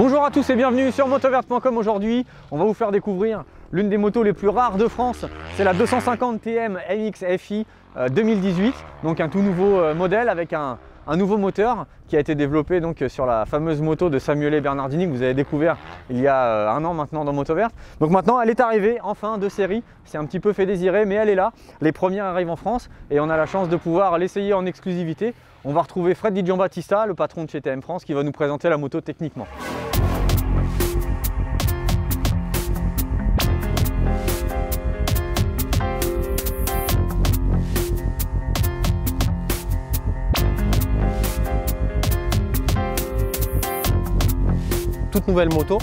Bonjour à tous et bienvenue sur motoverte.com. Aujourd'hui, on va vous faire découvrir l'une des motos les plus rares de France. C'est la 250 TM MX FI 2018, donc un tout nouveau modèle avec un nouveau moteur qui a été développé donc sur la fameuse moto de Samuele Bernardini que vous avez découvert il y a un an maintenant dans Motoverte. Donc maintenant elle est arrivée enfin de série, c'est un petit peu fait désirer mais elle est là. Les premières arrivent en France et on a la chance de pouvoir l'essayer en exclusivité. On va retrouver Fred Di Giambattista, le patron de chez TM France, qui va nous présenter la moto techniquement. Toute nouvelle moto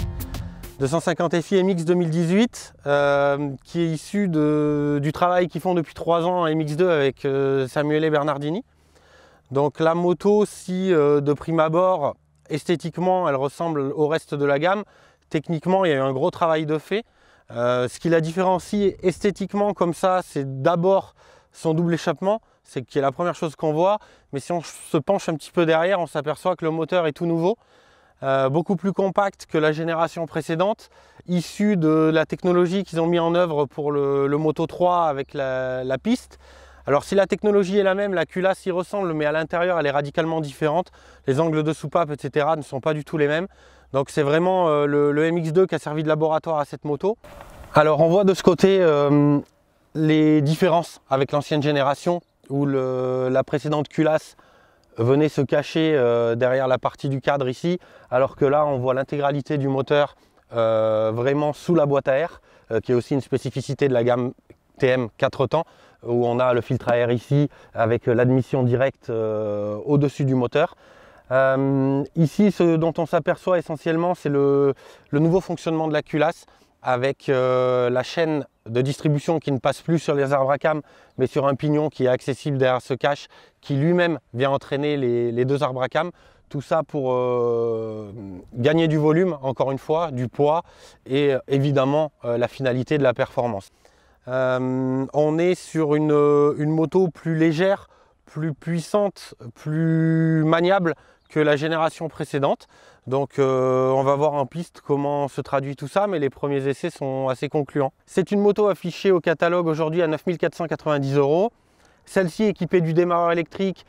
250 FI MX 2018 qui est issue du travail qu'ils font depuis 3 ans à MX2 avec Samuele Bernardini. Donc la moto, si de prime abord esthétiquement elle ressemble au reste de la gamme, techniquement il y a eu un gros travail de fait. Ce qui la différencie esthétiquement comme ça, c'est d'abord son double échappement, c'est qui est la première chose qu'on voit, mais si on se penche un petit peu derrière, on s'aperçoit que le moteur est tout nouveau. Beaucoup plus compact que la génération précédente, issue de la technologie qu'ils ont mis en œuvre pour le Moto 3 avec la piste. Alors si la technologie est la même, la culasse y ressemble, mais à l'intérieur elle est radicalement différente. Les angles de soupape, etc. ne sont pas du tout les mêmes. Donc c'est vraiment le MX2 qui a servi de laboratoire à cette moto. Alors on voit de ce côté les différences avec l'ancienne génération, où la précédente culasse venez se cacher derrière la partie du cadre ici, alors que là on voit l'intégralité du moteur vraiment sous la boîte à air, qui est aussi une spécificité de la gamme TM 4 temps, où on a le filtre à air ici avec l'admission directe au-dessus du moteur. Ici, ce dont on s'aperçoit essentiellement, c'est le nouveau fonctionnement de la culasse, avec la chaîne de distribution qui ne passe plus sur les arbres à cam mais sur un pignon qui est accessible derrière ce cache qui lui-même vient entraîner les deux arbres à cam. Tout ça pour gagner du volume, encore une fois, du poids et évidemment la finalité de la performance. On est sur une moto plus légère, plus puissante, plus maniable que la génération précédente. Donc on va voir en piste comment se traduit tout ça, mais les premiers essais sont assez concluants. C'est une moto affichée au catalogue aujourd'hui à 9 490 €. Celle-ci équipée du démarreur électrique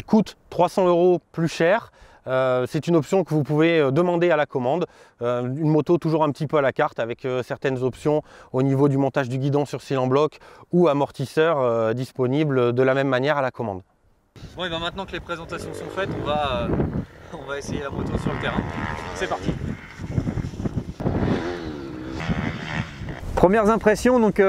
coûte 300 € plus cher. C'est une option que vous pouvez demander à la commande. Une moto toujours un petit peu à la carte avec certaines options au niveau du montage du guidon sur cyle en bloc ou amortisseur disponible de la même manière à la commande. Bon, et bien maintenant que les présentations sont faites, on va essayer la moto sur le terrain. C'est parti. Premières impressions donc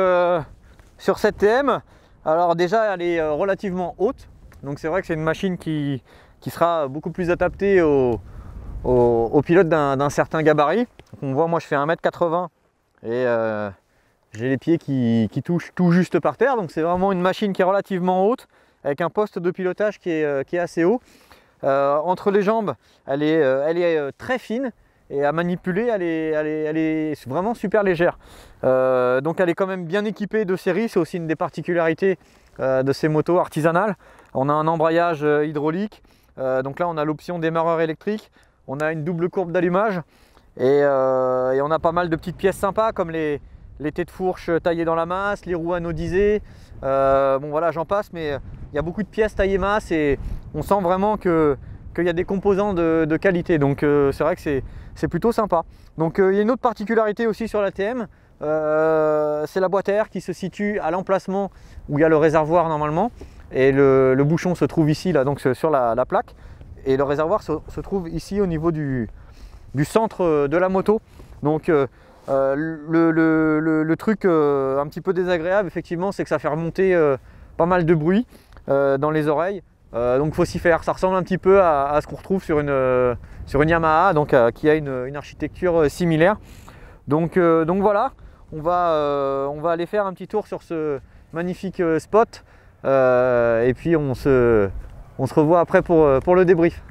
sur cette TM. Alors déjà elle est relativement haute, donc c'est vrai que c'est une machine qui sera beaucoup plus adaptée au pilote d'un certain gabarit. On voit, moi je fais 1m80 et j'ai les pieds qui touchent tout juste par terre, donc c'est vraiment une machine qui est relativement haute, avec un poste de pilotage qui est assez haut. Entre les jambes, elle est très fine et à manipuler, elle est vraiment super légère. Donc elle est quand même bien équipée de série, c'est aussi une des particularités de ces motos artisanales. On a un embrayage hydraulique, donc là on a l'option démarreur électrique, on a une double courbe d'allumage et on a pas mal de petites pièces sympas comme les têtes de fourche taillées dans la masse, les roues anodisées, bon voilà j'en passe, mais il y a beaucoup de pièces taillées masse et on sent vraiment qu'il y a des composants de qualité, donc c'est vrai que c'est plutôt sympa. Donc il y a une autre particularité aussi sur la TM, c'est la boîte à air qui se situe à l'emplacement où il y a le réservoir normalement, et le bouchon se trouve ici là, donc sur la plaque, et le réservoir se trouve ici au niveau du centre de la moto. Donc le truc un petit peu désagréable effectivement, c'est que ça fait remonter pas mal de bruit dans les oreilles, donc faut s'y faire. Ça ressemble un petit peu à ce qu'on retrouve sur une Yamaha, donc qui a une architecture similaire. Donc voilà, on va aller faire un petit tour sur ce magnifique spot et puis on se revoit après pour le débrief.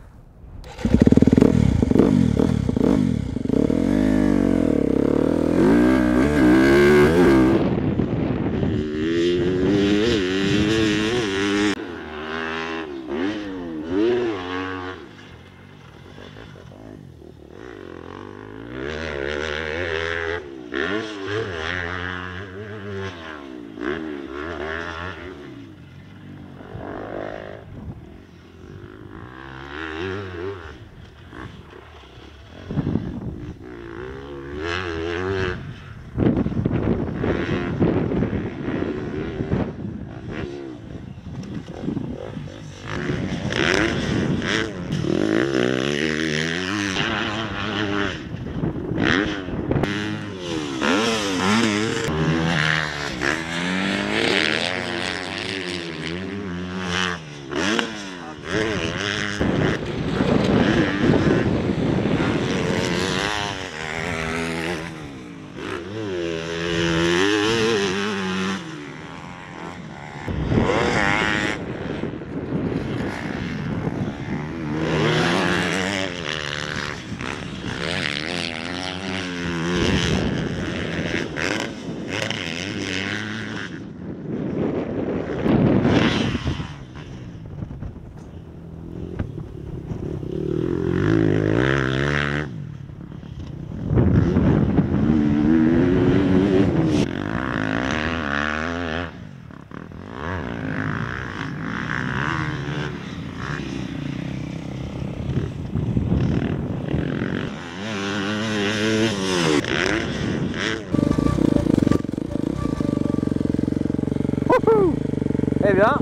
Eh bien,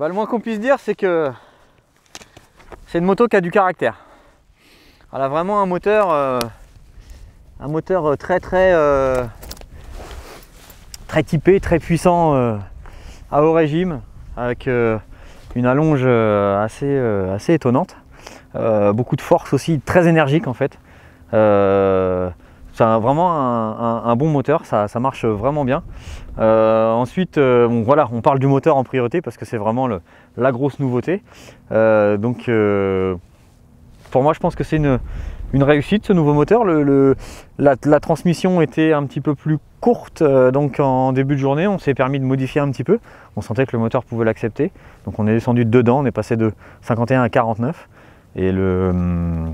le moins qu'on puisse dire, c'est que c'est une moto qui a du caractère. Elle a vraiment un moteur très typé, très puissant à haut régime, avec une allonge assez étonnante, beaucoup de force aussi, très énergique en fait. C'est vraiment un bon moteur, ça marche vraiment bien. Ensuite, bon, voilà, on parle du moteur en priorité parce que c'est vraiment la grosse nouveauté. Donc pour moi, je pense que c'est une réussite ce nouveau moteur. La transmission était un petit peu plus courte, donc en début de journée, on s'est permis de modifier un petit peu. On sentait que le moteur pouvait l'accepter. Donc on est descendu de dedans, on est passé de 51 à 49. Et le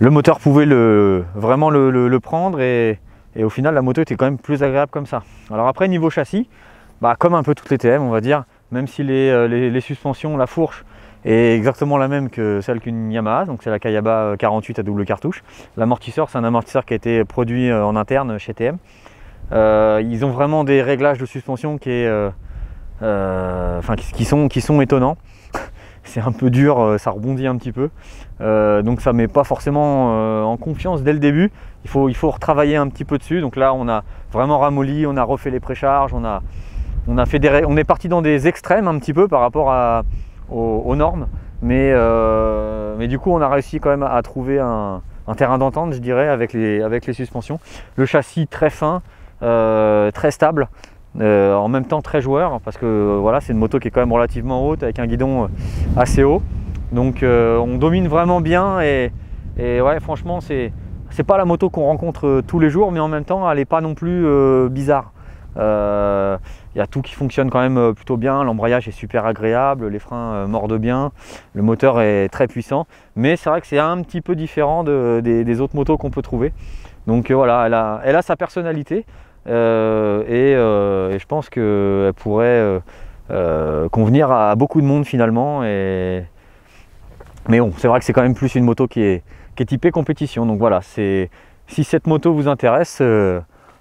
moteur pouvait vraiment le prendre et au final la moto était quand même plus agréable comme ça. Alors après niveau châssis, comme un peu toutes les TM on va dire, même si les suspensions, la fourche est exactement la même que celle qu'une Yamaha, donc c'est la Kayaba 48 à double cartouche. L'amortisseur c'est un amortisseur qui a été produit en interne chez TM. Ils ont vraiment des réglages de suspension qui sont étonnants. C'est un peu dur, ça rebondit un petit peu, donc ça ne met pas forcément en confiance dès le début. Il faut retravailler un petit peu dessus. Donc là on a vraiment ramolli, on a refait les précharges, on est parti dans des extrêmes un petit peu par rapport aux normes, mais du coup on a réussi quand même à trouver un terrain d'entente, je dirais, avec les suspensions. Le châssis très fin, très stable. En même temps très joueur parce que voilà, c'est une moto qui est quand même relativement haute avec un guidon assez haut, donc on domine vraiment bien et ouais, franchement c'est pas la moto qu'on rencontre tous les jours, mais en même temps elle n'est pas non plus bizarre. Il y a tout qui fonctionne quand même plutôt bien, l'embrayage est super agréable, les freins mordent bien, le moteur est très puissant, mais c'est vrai que c'est un petit peu différent des autres motos qu'on peut trouver. Donc voilà, elle a sa personnalité. Et je pense qu'elle pourrait convenir à beaucoup de monde finalement. Mais bon, c'est vrai que c'est quand même plus une moto qui est typée compétition. Donc voilà, si cette moto vous intéresse,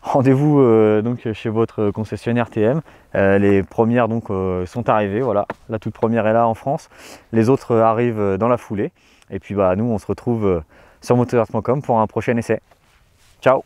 rendez-vous donc chez votre concessionnaire TM. Les premières donc sont arrivées. Voilà, la toute première est là en France. Les autres arrivent dans la foulée. Et puis nous, on se retrouve sur motoearth.com pour un prochain essai. Ciao!